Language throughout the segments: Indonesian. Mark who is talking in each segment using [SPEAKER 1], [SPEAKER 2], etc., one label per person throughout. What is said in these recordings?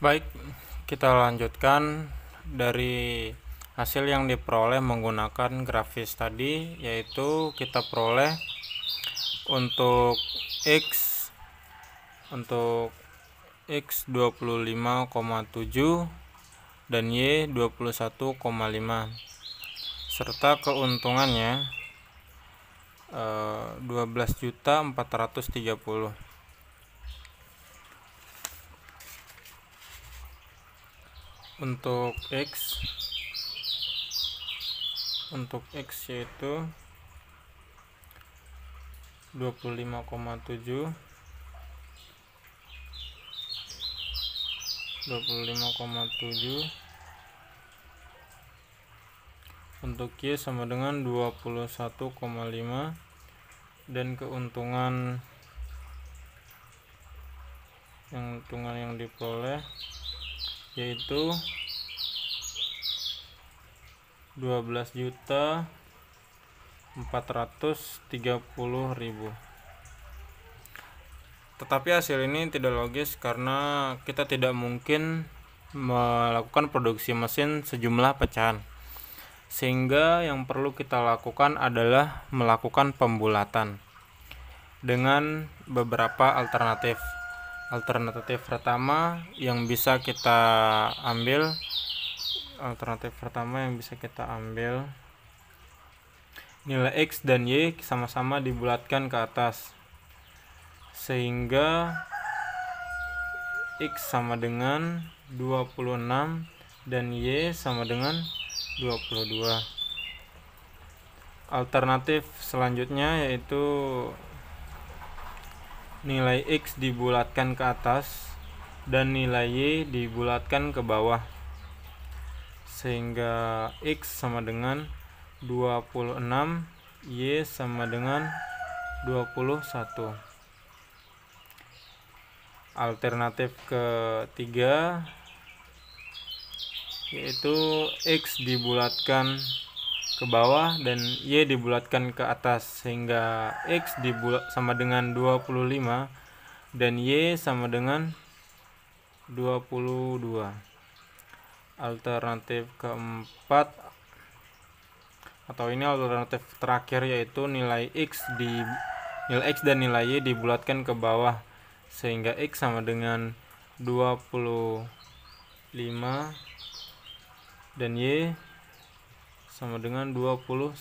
[SPEAKER 1] Baik, kita lanjutkan dari hasil yang diperoleh menggunakan grafis tadi, yaitu kita peroleh untuk X untuk X 25,7 dan Y 21,5, serta keuntungannya 12.430. Untuk X yaitu 25,7, 25,7, untuk Y sama dengan 21,5, dan keuntungan yang diperoleh yaitu 12.430.000. Tetapi hasil ini tidak logis karena kita tidak mungkin melakukan produksi mesin sejumlah pecahan, sehingga yang perlu kita lakukan adalah melakukan pembulatan dengan beberapa alternatif. Alternatif pertama yang bisa kita ambil nilai X dan Y sama-sama dibulatkan ke atas, sehingga X sama dengan 26 dan Y sama dengan 22. Alternatif selanjutnya yaitu nilai X dibulatkan ke atas dan nilai Y dibulatkan ke bawah, sehingga X sama dengan 26, Y sama dengan 21. Alternatif ketiga yaitu X dibulatkan ke bawah dan Y dibulatkan ke atas, sehingga X sama dengan 25 dan Y sama dengan 22. Alternatif keempat atau ini alternatif terakhir yaitu nilai X dan nilai Y dibulatkan ke bawah, sehingga X sama dengan 25 dan Y sama dengan 21.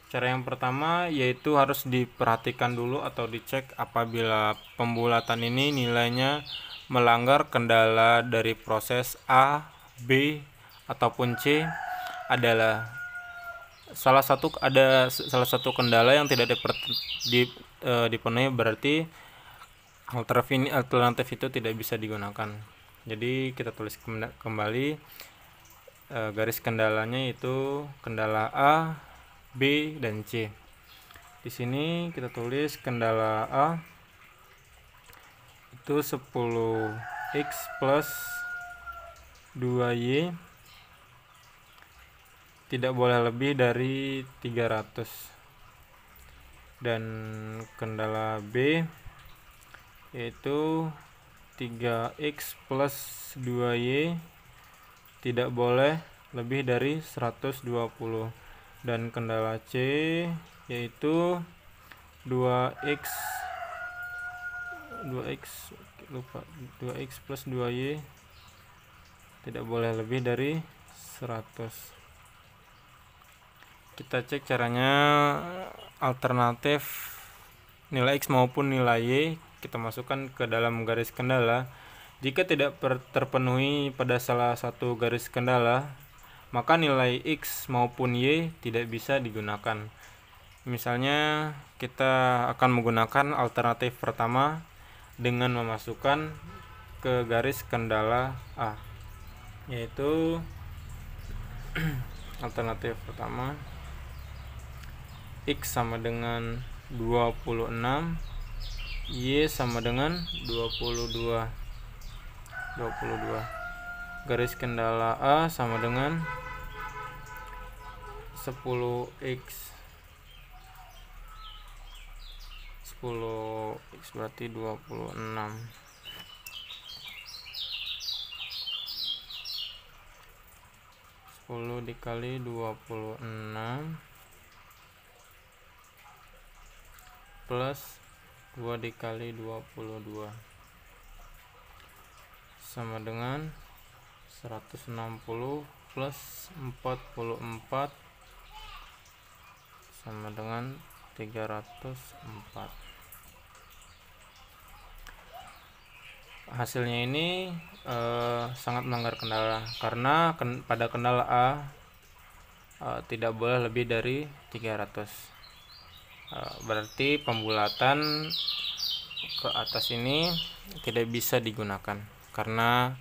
[SPEAKER 1] Cara yang pertama yaitu harus diperhatikan dulu atau dicek apabila pembulatan ini nilainya melanggar kendala dari proses A, B, ataupun C. Adalah salah satu kendala yang tidak dipenuhi, berarti alternatif itu tidak bisa digunakan. Jadi kita tulis kembali garis kendalanya, itu kendala A, B, dan C. Di sini kita tulis kendala A itu 10x plus 2y tidak boleh lebih dari 300, dan kendala B yaitu 3x plus 2y tidak boleh lebih dari 120, dan kendala C yaitu 2x plus 2y tidak boleh lebih dari 100. Kita cek caranya. Alternatif nilai X maupun nilai Y kita masukkan ke dalam garis kendala. Jika tidak terpenuhi pada salah satu garis kendala, maka nilai X maupun Y tidak bisa digunakan. Misalnya kita akan menggunakan alternatif pertama dengan memasukkan ke garis kendala A, yaitu alternatif pertama X sama dengan 26, Y sama dengan 22. Garis kendala A sama dengan 10x 10x berarti 26. 10 dikali 26 plus 2 dikali 22 sama dengan 160 plus 44 sama dengan 304. Hasilnya ini sangat melanggar kendala karena pada kendala A tidak boleh lebih dari 300. Berarti pembulatan ke atas ini tidak bisa digunakan karena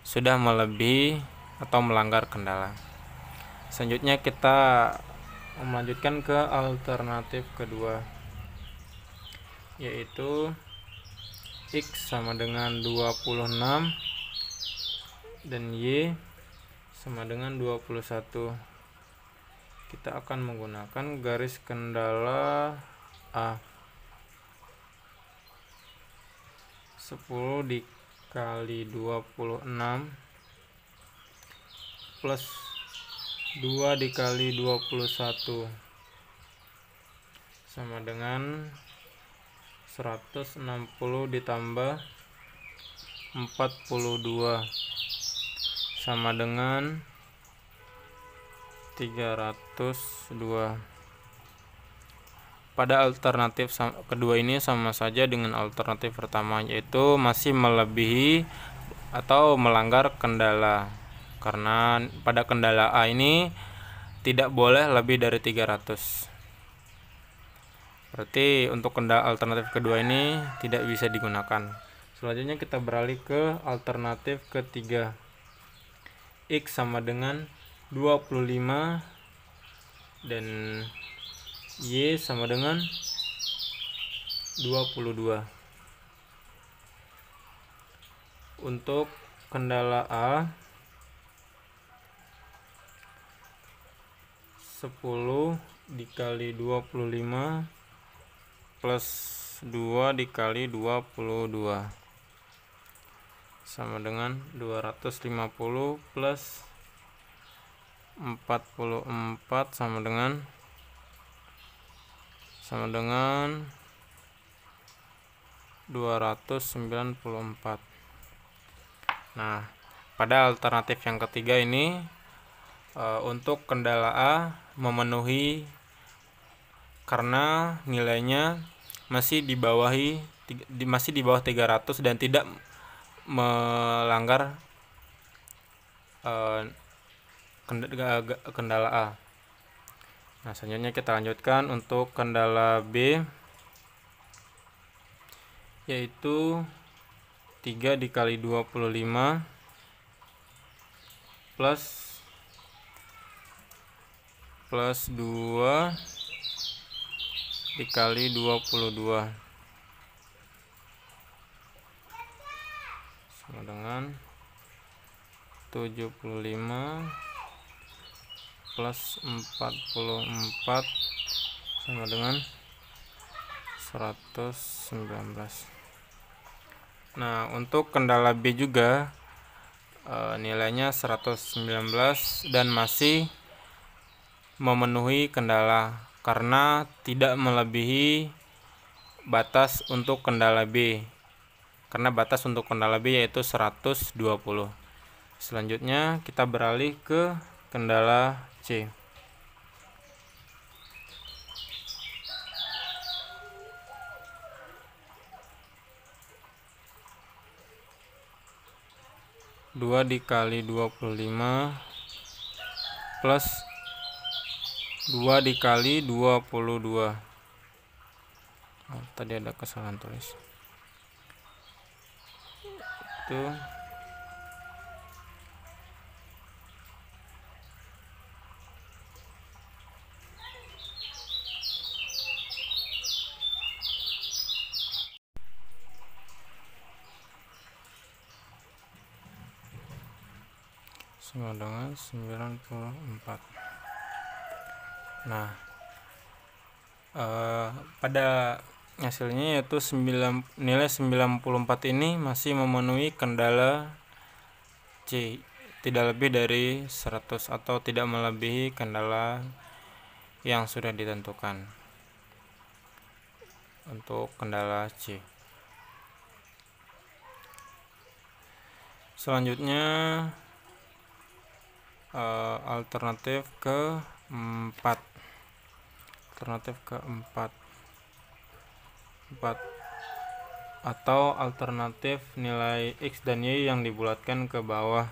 [SPEAKER 1] sudah melebihi atau melanggar kendala. Selanjutnya kita melanjutkan ke alternatif kedua, yaitu X sama dengan 26 dan Y sama dengan 21. Kita akan menggunakan garis kendala A. 10 dikali 26 plus 2 dikali 21 sama dengan 160 ditambah 42 sama dengan 302. Pada alternatif kedua ini sama saja dengan alternatif pertama, yaitu masih melebihi atau melanggar kendala karena pada kendala A ini tidak boleh lebih dari 300. Berarti untuk kendala alternatif kedua ini tidak bisa digunakan. Selanjutnya kita beralih ke alternatif ketiga. X sama dengan 25 dan Y sama dengan 22. Untuk kendala A, 10 dikali 25 plus 2 dikali 22 sama dengan 250 plus 44 sama dengan 294. Nah, pada alternatif yang ketiga ini untuk kendala A memenuhi karena nilainya masih di bawah 300 dan tidak melanggar kendala A. Nah, selanjutnya kita lanjutkan untuk kendala B, yaitu 3 dikali 25 plus 2 dikali 22 sama dengan 75 plus 44 sama dengan 119. Nah, untuk kendala B juga nilainya 119 dan masih memenuhi kendala karena tidak melebihi batas untuk kendala B. Karena batas untuk kendala B yaitu 120. Selanjutnya kita beralih ke kendala C. Dua dikali 25 plus 2 dikali 22. Tadi ada kesalahan tulis. Itu sama dengan 94. Nah, pada hasilnya yaitu nilai 94 ini masih memenuhi kendala C, tidak lebih dari 100 atau tidak melebihi kendala yang sudah ditentukan. Untuk kendala C. Selanjutnya alternatif keempat. Alternatif keempat. 4 atau alternatif nilai X dan Y yang dibulatkan ke bawah,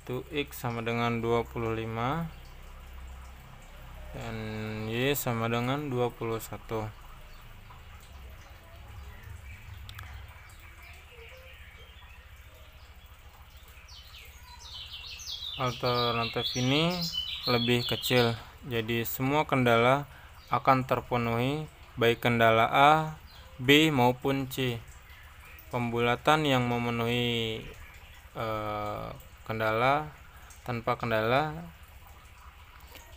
[SPEAKER 1] itu X sama dengan 25 dan Y sama dengan 21. Alternatif ini lebih kecil, jadi semua kendala akan terpenuhi, baik kendala A, B maupun C. Pembulatan yang memenuhi kendala tanpa kendala,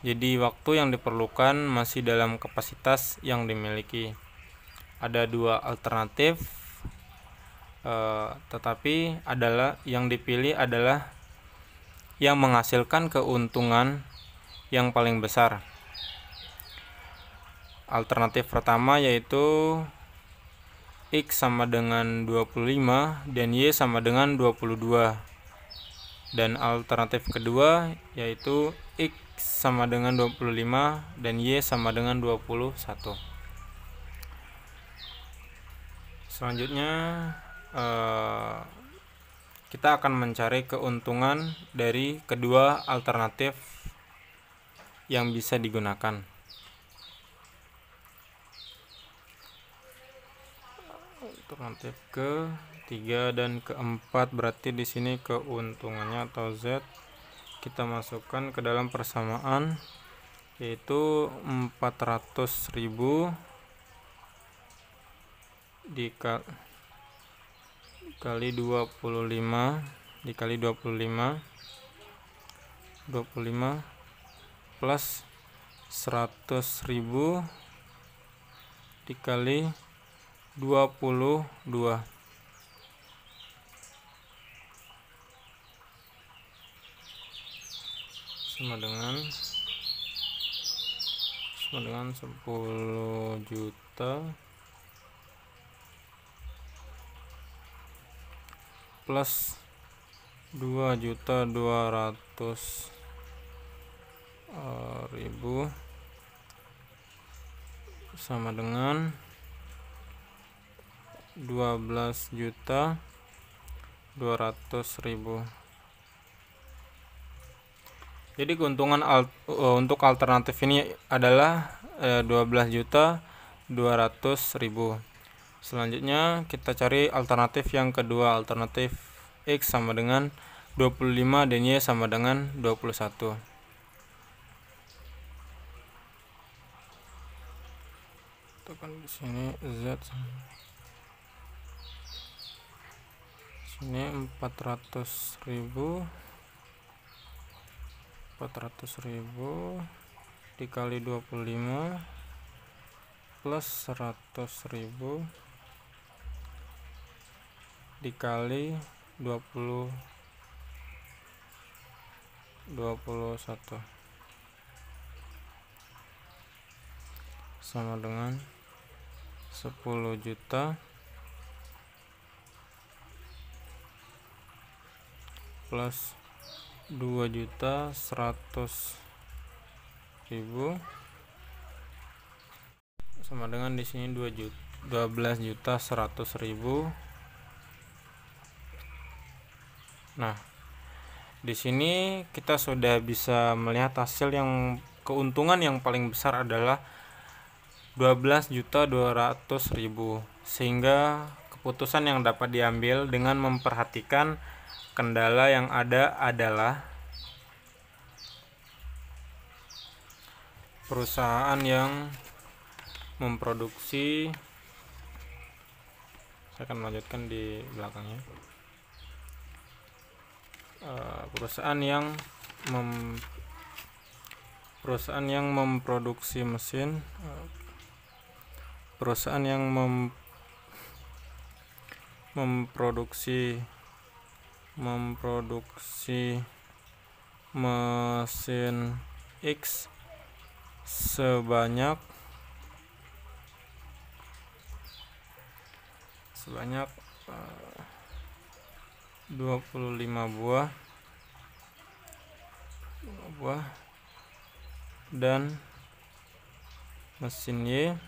[SPEAKER 1] jadi waktu yang diperlukan masih dalam kapasitas yang dimiliki. Ada dua alternatif, tetapi adalah yang dipilih adalah yang menghasilkan keuntungan yang paling besar. Alternatif pertama yaitu X sama dengan 25 dan Y sama dengan 22. Dan alternatif kedua yaitu X sama dengan 25 dan Y sama dengan 21. Selanjutnya kita akan mencari keuntungan dari kedua alternatif yang bisa digunakan. Alternatif ke-3 dan ke-4 berarti di sini keuntungannya atau Z kita masukkan ke dalam persamaan, yaitu 400.000 dikali 25 plus 100.000 dikali 22 sama dengan 10 juta plus 2.200.000 sama dengan 12.200.000. Jadi keuntungan untuk alternatif ini adalah 12.200.000. Selanjutnya kita cari alternatif yang kedua, alternatif X sama dengan 25 dan Y sama dengan 21. Tekan di sini Z. Sini 400.000 dikali 25 plus 100.000 dikali 21 sama dengan 10 juta plus 2.100.000 sama dengan di sini 12.100.000. Nah, di sini kita sudah bisa melihat hasil yang keuntungan yang paling besar adalah 12.200.000, sehingga keputusan yang dapat diambil dengan memperhatikan kendala yang ada adalah perusahaan yang memproduksi, saya akan melanjutkan di belakangnya, perusahaan yang memproduksi mesin, perusahaan yang memproduksi mesin X sebanyak 25 buah dan mesin Y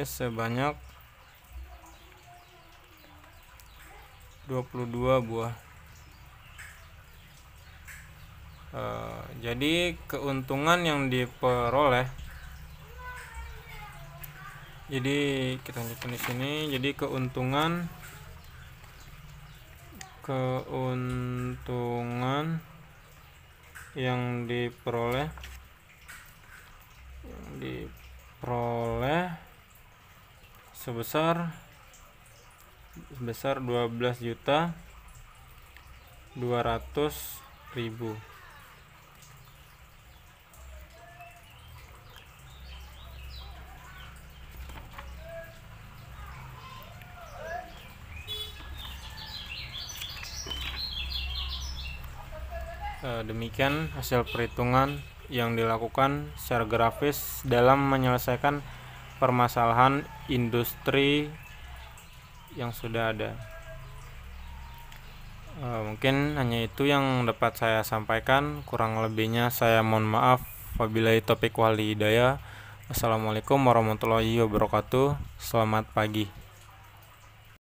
[SPEAKER 1] sebanyak 22 buah. Jadi keuntungan yang diperoleh, jadi kita lanjutkan di sini. Jadi keuntungan yang diperoleh sebesar 12.200.000. Demikian hasil perhitungan yang dilakukan secara grafis dalam menyelesaikan permasalahan industri yang sudah ada. Mungkin hanya itu yang dapat saya sampaikan, kurang lebihnya saya mohon maaf. Wabillahi taufiq wal hidayah. Wassalamualaikum warahmatullahi wabarakatuh. Selamat pagi.